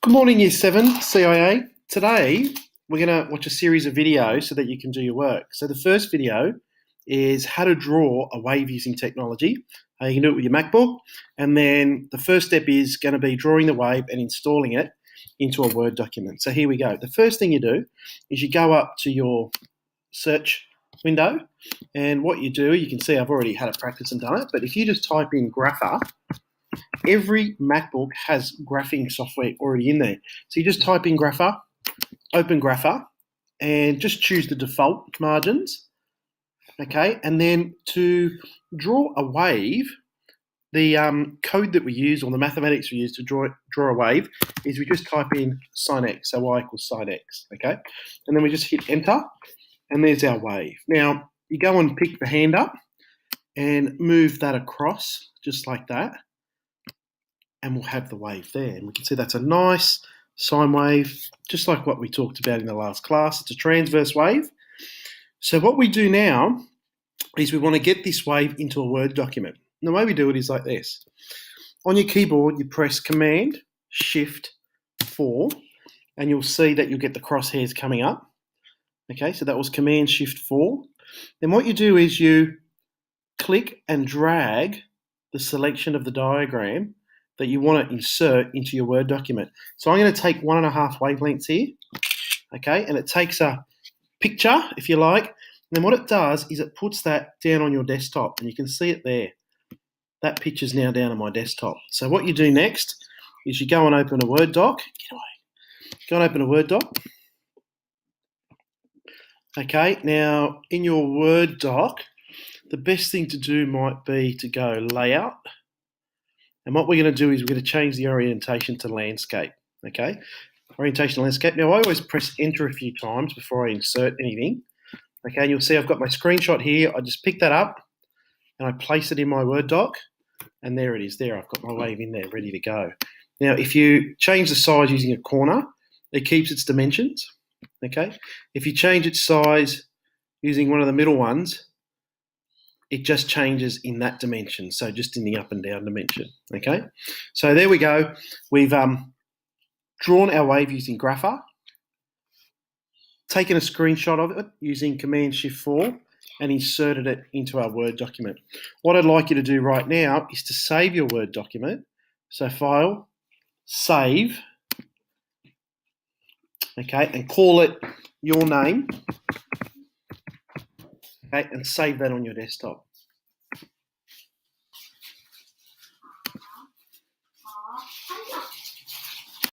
Good morning, Year 7, CIA. Today, we're going to watch a series of videos so that you can do your work. So the first video is how to draw a wave using technology. You can do it with your MacBook. And then the first step is going to be drawing the wave and installing it into a Word document. So here we go. The first thing you do is you go up to your search window. And what you do, you can see I've already had a practice and done it. But if you just type in Grapher, every MacBook has graphing software already in there. So you just type in Grapher, open Grapher, and just choose the default margins. Okay, and then to draw a wave, the code that we use, or the mathematics we use to draw a wave, is we just type in sine x, so y equals sine x. Okay, and then we just hit enter, and there's our wave. Now you go and pick the hand up and move that across just like that, and we'll have the wave there. And we can see that's a nice sine wave, just like what we talked about in the last class. It's a transverse wave. So what we do now is we want to get this wave into a Word document. And the way we do it is like this. On your keyboard, you press Command Shift 4, and you'll see that you'll get the crosshairs coming up. Okay, so that was Command Shift 4. Then what you do is you click and drag the selection of the diagram that you want to insert into your Word document. So I'm going to take 1.5 wavelengths here, okay, and it takes a picture, if you like, and then what it does is it puts that down on your desktop, and you can see it there. That picture's now down on my desktop. So what you do next is you go and open a Word doc. Get away. Go and open a Word doc. Okay, now in your Word doc, the best thing to do might be to go Layout. And what we're going to do is we're going to change the orientation to landscape, okay? Orientation to landscape. Now, I always press enter a few times before I insert anything, okay? And you'll see I've got my screenshot here. I just pick that up and I place it in my Word doc, and there it is there. I've got my wave in there ready to go. Now, if you change the size using a corner, it keeps its dimensions, okay? If you change its size using one of the middle ones, it just changes in that dimension, so just in the up and down dimension, okay? So there we go. We've drawn our wave using Grapher, taken a screenshot of it using Command Shift 4, and inserted it into our Word document. What I'd like you to do right now is to save your Word document. So File, Save, okay, and call it your name, okay, and save that on your desktop.